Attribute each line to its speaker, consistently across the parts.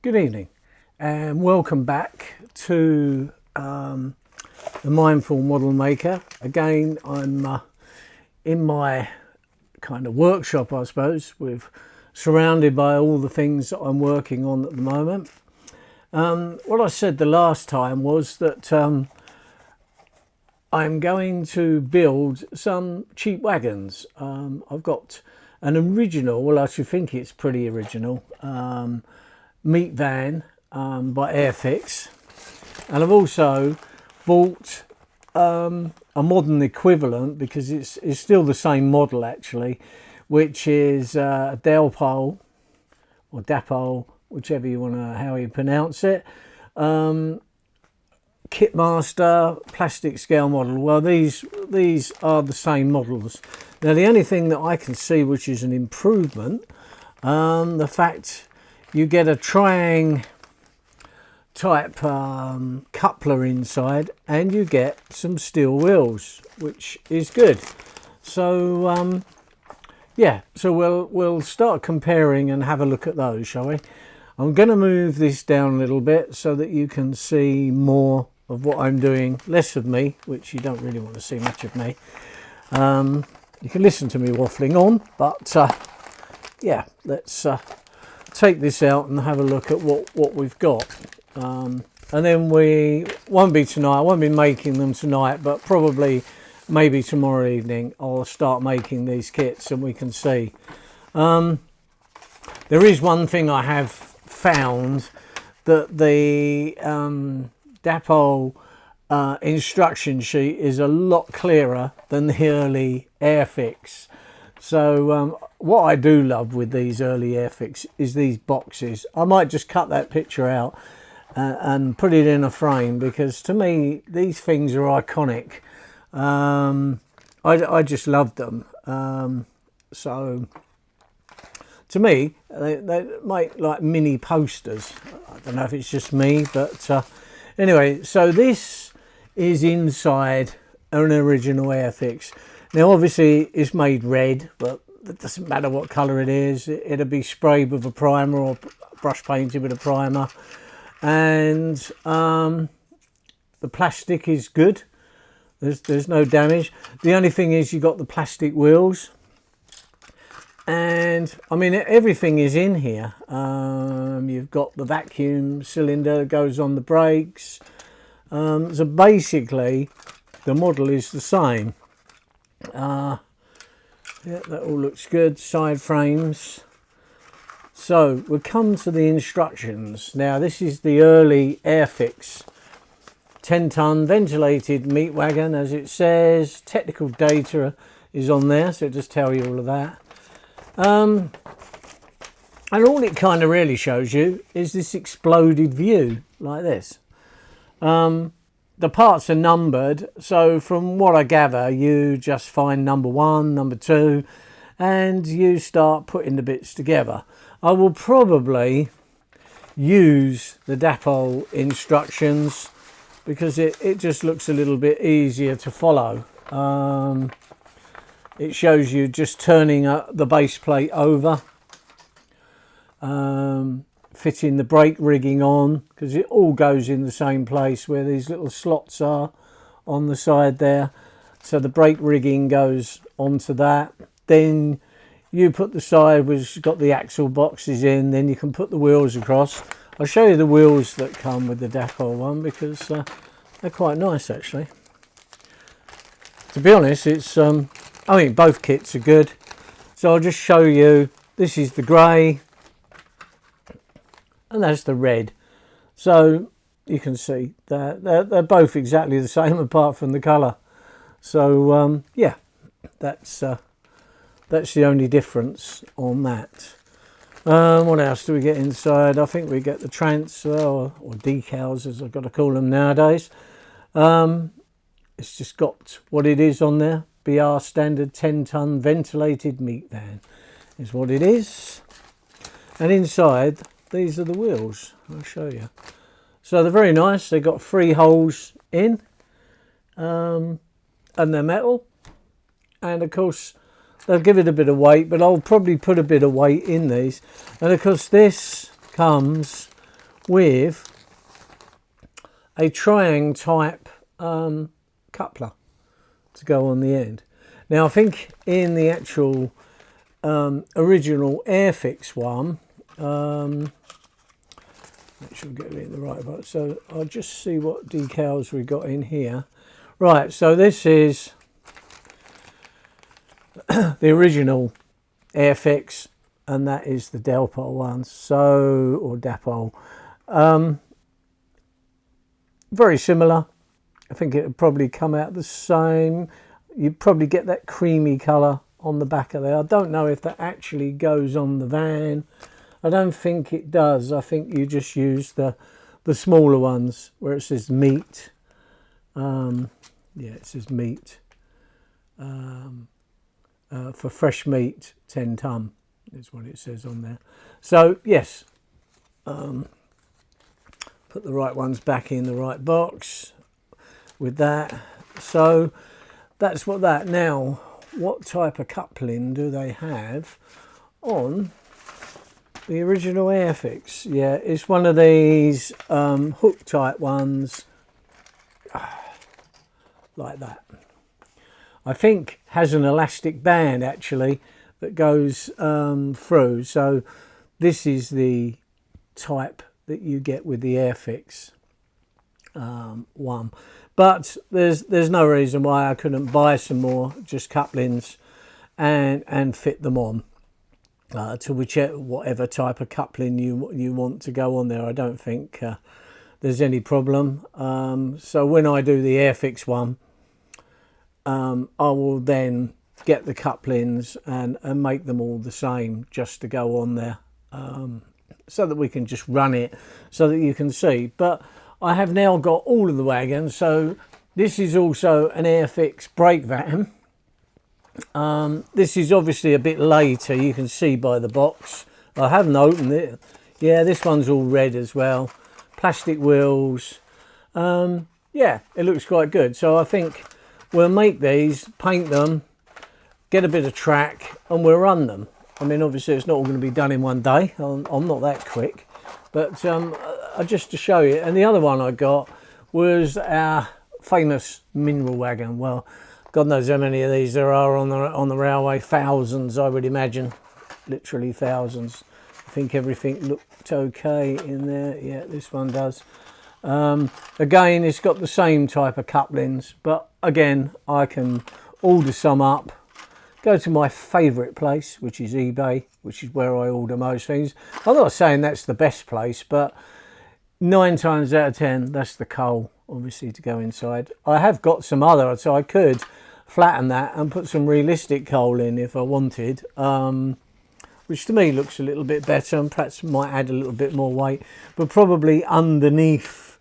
Speaker 1: Good evening and welcome back to the Mindful Model Maker. Again, I'm in my kind of workshop, I suppose, surrounded by all the things that I'm working on at the moment. What I said the last time was that I'm going to build some cheap wagons. I've got an original, well I should think it's pretty original, meat van by Airfix, and I've also bought a modern equivalent because it's still the same model actually, which is Dalpole or Dapole, whichever you want to, how you pronounce it. Kitmaster plastic scale model. Well, these are the same models. Now the only thing that I can see which is an improvement, the fact you get a triang type coupler inside and you get some steel wheels, which is good. So yeah, so we'll start comparing and have a look at those, shall we? I'm going to move this down a little bit so that you can see more of what I'm doing, less of me, which you don't really want to see much of me. You can listen to me waffling on, but yeah, let's take this out and have a look at what we've got. And then we won't be tonight, I won't be making them tonight, but probably maybe tomorrow evening I'll start making these kits and we can see. There is one thing I have found, that the Dapole instruction sheet is a lot clearer than the early Airfix. So what I do love with these early Airfix is these boxes. I might just cut that picture out and put it in a frame, because to me these things are iconic. I just love them. So to me they make like mini posters. I don't know if it's just me, but anyway, so this is inside an original Airfix. Now obviously it's made red, but it doesn't matter what colour it is. It'll be sprayed with a primer or brush painted with a primer. And the plastic is good. There's no damage. The only thing is you got the plastic wheels. And I mean everything is in here. You've got the vacuum cylinder that goes on the brakes. So basically the model is the same. Yeah, that all looks good. Side frames. So we'll come to the instructions. Now this is the early Airfix 10-ton ventilated meat wagon, as it says. Technical data is on there, so it just tells you all of that. And all it kind of really shows you is this exploded view like this. The parts are numbered, so from what I gather you just find number 1, number 2, and you start putting the bits together. I will probably use the Dapole instructions because it just looks a little bit easier to follow. It shows you just turning the base plate over, fitting the brake rigging on, because it all goes in the same place where these little slots are on the side there. So the brake rigging goes onto that. Then you put the side which has got the axle boxes in, then you can put the wheels across. I'll show you the wheels that come with the Dapole one because they're quite nice actually. To be honest, it's I mean both kits are good. So I'll just show you. This is the grey and that's the red. So you can see they're both exactly the same apart from the colour. So yeah, that's the only difference on that. What else do we get inside? I think we get the transfer or decals, as I've got to call them nowadays. It's just got what it is on there. BR standard 10-ton ventilated meat van is what it is. And inside these are the wheels. I'll show you. So they're very nice. They've got 3 holes in, and they're metal. And of course they'll give it a bit of weight, but I'll probably put a bit of weight in these. And of course this comes with a triangle type coupler to go on the end. Now I think in the actual original Airfix one, make sure we get it in the right box. So I'll just see what decals we got in here. Right, so this is the original Airfix, and that is the Delpol one. So, or Dapol. Very similar. I think it would probably come out the same. You'd probably get that creamy colour on the back of there. I don't know if that actually goes on the van. I don't think it does. I think you just use the smaller ones where it says meat. Yeah, it says meat. For fresh meat, 10 ton is what it says on there. So yes, put the right ones back in the right box with that. So that's what that. Now, what type of coupling do they have on the original Airfix? Yeah, it's one of these hook type ones, like that. I think has an elastic band actually that goes through. So this is the type that you get with the Airfix one. But there's no reason why I couldn't buy some more just couplings and fit them on to whatever type of coupling you want to go on there. I don't think there's any problem. So when I do the Airfix one, I will then get the couplings and make them all the same just to go on there, so that we can just run it so that you can see. But I have now got all of the wagons. So this is also an Airfix brake van. This is obviously a bit later, you can see by the box. I haven't opened it. Yeah, this one's all red as well. Plastic wheels. Yeah, it looks quite good. So I think we'll make these, paint them, get a bit of track, and we'll run them. I mean, obviously it's not all going to be done in one day. I'm not that quick. But just to show you. And the other one I got was our famous mineral wagon. Well, God knows how many of these there are on the railway. Thousands, I would imagine. Literally thousands. I think everything looked okay in there. Yeah, this one does. Again, it's got the same type of couplings, but again, I can order some up, go to my favourite place, which is eBay, which is where I order most things. I'm not saying that's the best place, but 9 times out of 10, that's the coal, obviously, to go inside. I have got some other, so I could flatten that and put some realistic coal in if I wanted, which to me looks a little bit better and perhaps might add a little bit more weight. But probably underneath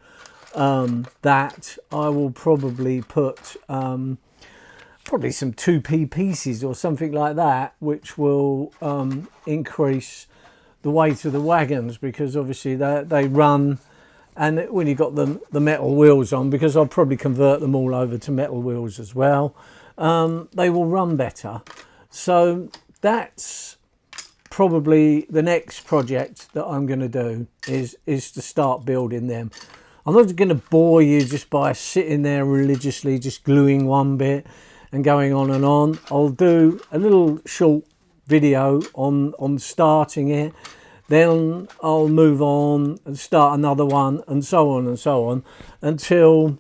Speaker 1: that, I will probably put probably some 2p pieces or something like that, which will increase the weight of the wagons, because obviously they run, and when you got the metal wheels on, because I'll probably convert them all over to metal wheels as well, they will run better. So that's probably the next project that I'm going to do is to start building them. I'm not going to bore you just by sitting there religiously just gluing one bit and going on and on. I'll do a little short video on starting it, then I'll move on and start another one, and so on until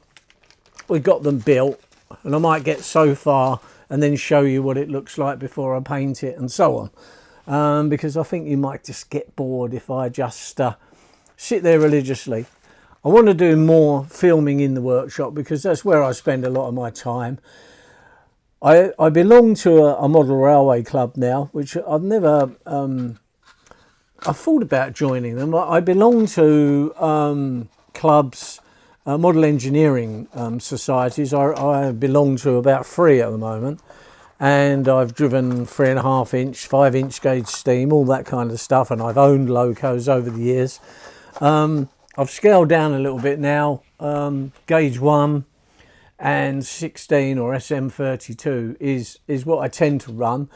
Speaker 1: we got them built. And I might get so far and then show you what it looks like before I paint it and so on, because I think you might just get bored if I just sit there religiously. I want to do more filming in the workshop because that's where I spend a lot of my time. I belong to a model railway club now, which I've never, I thought about joining them. I belong to clubs, model engineering societies. I belong to about 3 at the moment, and I've driven 3.5 inch, 5 inch gauge steam, all that kind of stuff, and I've owned locos over the years. I've scaled down a little bit now. Gauge 1 and 16 or SM32 is what I tend to run.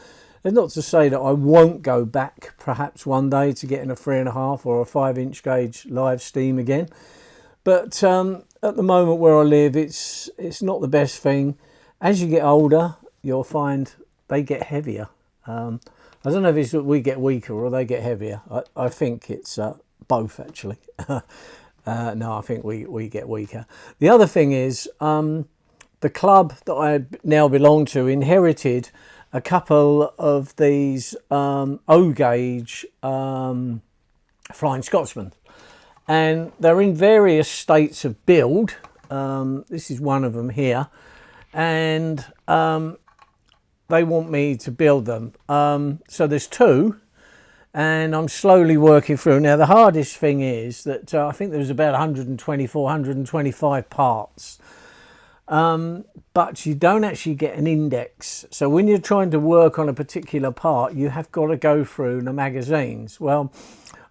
Speaker 1: It's not to say that I won't go back perhaps one day to getting a 3.5 or a 5-inch gauge live steam again, but at the moment where I live, it's not the best thing. As you get older, you'll find they get heavier. I don't know if it's that we get weaker or they get heavier. I think it's both, actually. No, I think we get weaker. The other thing is, the club that I now belong to inherited a couple of these O-gauge Flying Scotsman. And they're in various states of build. This is one of them here. And they want me to build them. So there's two, and I'm slowly working through. Now the hardest thing is that I think there's about 124, 125 parts, but you don't actually get an index. So when you're trying to work on a particular part, you have got to go through the magazines. Well,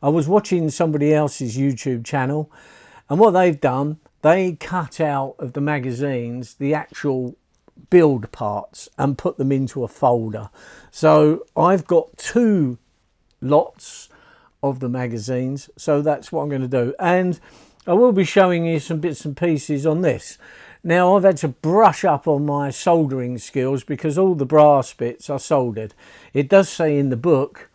Speaker 1: I was watching somebody else's YouTube channel, and what they've done, they cut out of the magazines the actual build parts and put them into a folder. So I've got 2 lots of the magazines, so that's what I'm going to do. And I will be showing you some bits and pieces on this. Now I've had to brush up on my soldering skills because all the brass bits are soldered. It does say in the book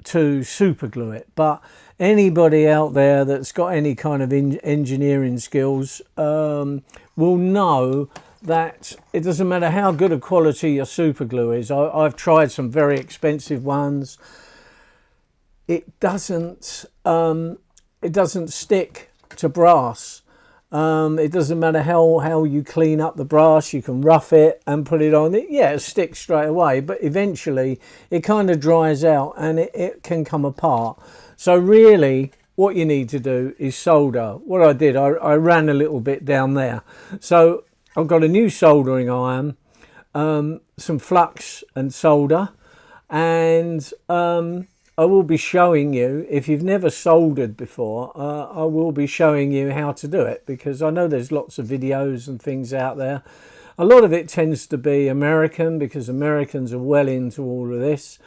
Speaker 1: to super glue it, but anybody out there that's got any kind of engineering skills will know that it doesn't matter how good a quality your super glue is. I've tried some very expensive ones. It doesn't stick to brass. It doesn't matter how you clean up the brass. You can rough it and put it on. It sticks straight away, but eventually it kind of dries out and it can come apart. So really what you need to do is solder. What I did, I ran a little bit down there. So I've got a new soldering iron, some flux and solder, and I will be showing you, if you've never soldered before, I will be showing you how to do it, because I know there's lots of videos and things out there. A lot of it tends to be American, because Americans are well into all of this.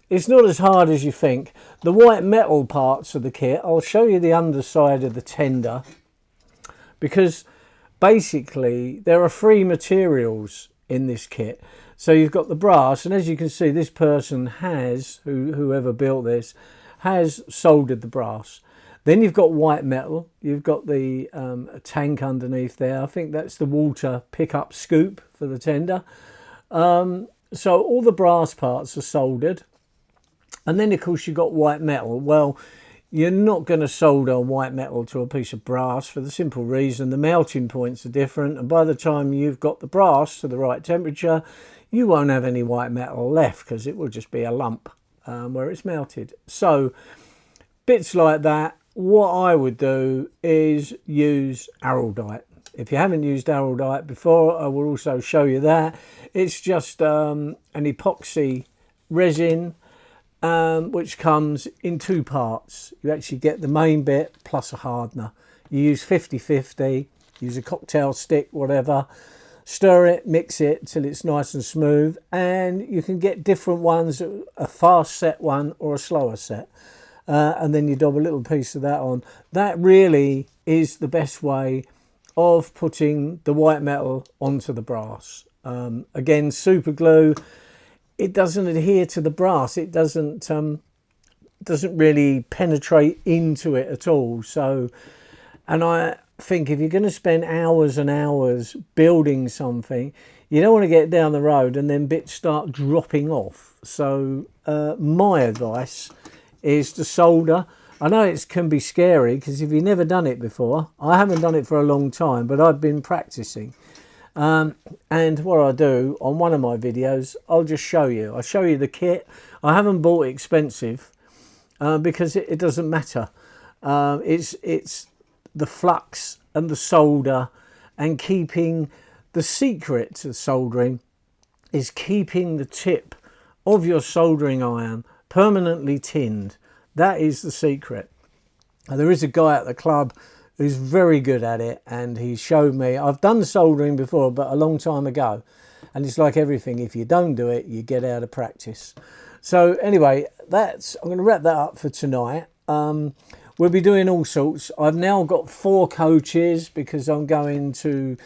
Speaker 1: It's not as hard as you think. The white metal parts of the kit, I'll show you the underside of the tender, because basically there are 3 materials in this kit. So you've got the brass, and as you can see, this person has, whoever built this, has soldered the brass. Then you've got white metal. You've got the tank underneath there. I think that's the water pickup scoop for the tender. So all the brass parts are soldered. And then, of course, you've got white metal. Well, you're not going to solder white metal to a piece of brass for the simple reason the melting points are different. And by the time you've got the brass to the right temperature, you won't have any white metal left, because it will just be a lump where it's melted. So bits like that, what I would do is use araldite. If you haven't used araldite before, I will also show you that. It's just an epoxy resin, which comes in 2 parts. You actually get the main bit plus a hardener. You use 50-50, use a cocktail stick, whatever. Stir it, mix it till it's nice and smooth, and you can get different ones, a fast set one or a slower set, and then you dob a little piece of that on. That really is the best way of putting the white metal onto the brass. Again, super glue, it doesn't adhere to the brass. It doesn't really penetrate into it at all. So, and I think if you're going to spend hours and hours building something, you don't want to get down the road and then bits start dropping off. So my advice is to solder. I know it can be scary, because if you've never done it before, I haven't done it for a long time, but I've been practicing. And what I do on one of my videos, I'll just show you. I'll show you the kit. I haven't bought expensive because it doesn't matter. It's the flux and the solder, and keeping the secret to soldering is keeping the tip of your soldering iron permanently tinned. That is the secret. And there is a guy at the club who's very good at it, and he showed me. I've done soldering before, but a long time ago, And it's like everything, if you don't do it, you get out of practice. So anyway, I'm going to wrap that up for tonight. We'll be doing all sorts. I've now got 4 coaches because I'm going to,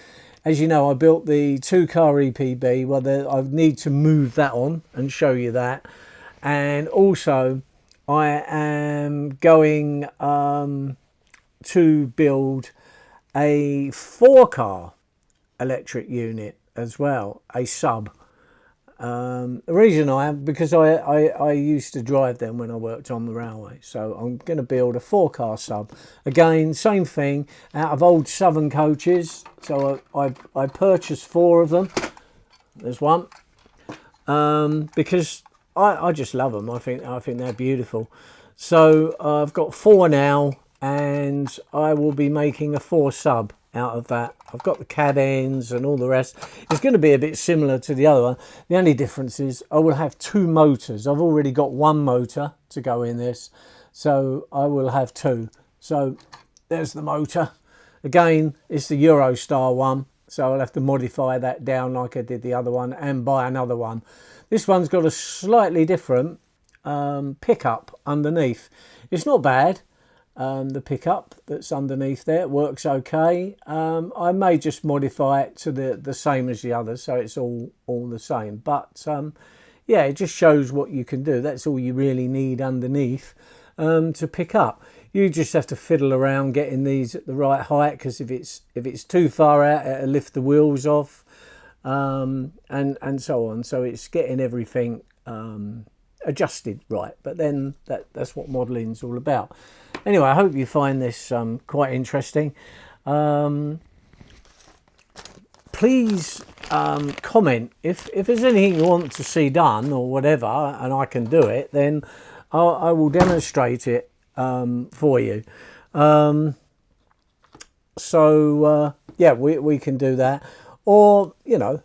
Speaker 1: as you know, I built the 2-car EPB. Well, I need to move that on and show you that. And also I am going to build a 4-car electric unit as well, a sub. The reason because I used to drive them when I worked on the railway, so I'm going to build a 4-car sub. Again, same thing, out of old Southern coaches. So I purchased 4 of them. There's one, because I just love them. I think they're beautiful. So I've got 4 now, and I will be making a 4 sub out of that. I've got the cad ends and all the rest. It's going to be a bit similar to the other one. The only difference is I will have 2 motors. I've already got 1 motor to go in this, so I will have 2. So there's the motor. Again, it's the Eurostar one, so I'll have to modify that down like I did the other one and buy another one. This one's got a slightly different pickup underneath. It's not bad. The pickup that's underneath there works okay. I may just modify it to the same as the others, so it's all the same. But yeah, it just shows what you can do. That's all you really need underneath to pick up. You just have to fiddle around getting these at the right height, because if it's too far out, it'll lift the wheels off, and so on. So it's getting everything adjusted right. But then that's what modeling's all about. Anyway, I hope you find this quite interesting. Please comment if there's anything you want to see done or whatever, and I can do it, then I will demonstrate it for you. Yeah, we can do that, or you know,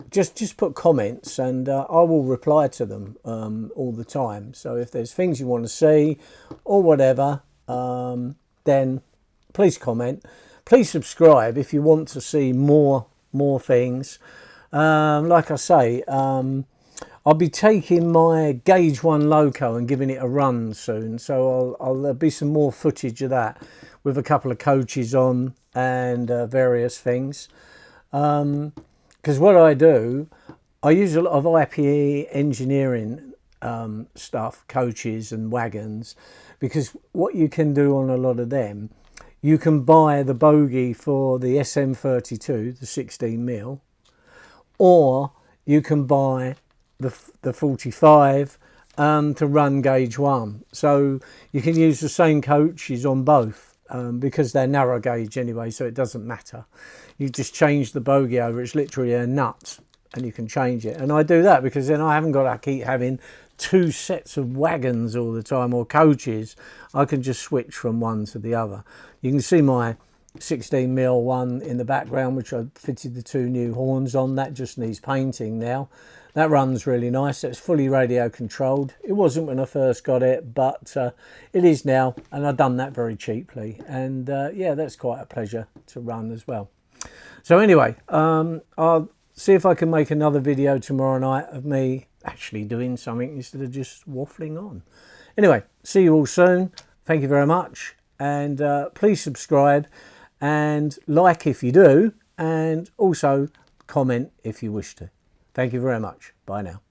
Speaker 1: just put comments and I will reply to them all the time. So if there's things you want to see or whatever, then please comment. Please subscribe if you want to see more things. Like I say, I'll be taking my Gauge 1 Loco and giving it a run soon, so there'll be some more footage of that with a couple of coaches on and various things. Because what I do, I use a lot of IPE engineering stuff, coaches and wagons, because what you can do on a lot of them, you can buy the bogie for the SM32, the 16mm, or you can buy the 45 to run Gauge 1. So you can use the same coaches on both, because they're narrow gauge anyway, so it doesn't matter. You just change the bogie over. It's literally a nut and you can change it. And I do that because then I haven't got to keep having 2 sets of wagons all the time, or coaches. I can just switch from one to the other. You can see my 16mm one in the background, which I fitted the 2 new horns on. That just needs painting now. That runs really nice. It's fully radio controlled. It wasn't when I first got it, but it is now, and I've done that very cheaply. And yeah, that's quite a pleasure to run as well. So anyway, I'll see if I can make another video tomorrow night of me actually doing something instead of just waffling on. Anyway, see you all soon. Thank you very much, and please subscribe and like if you do, and also comment if you wish to. Thank you very much. Bye now.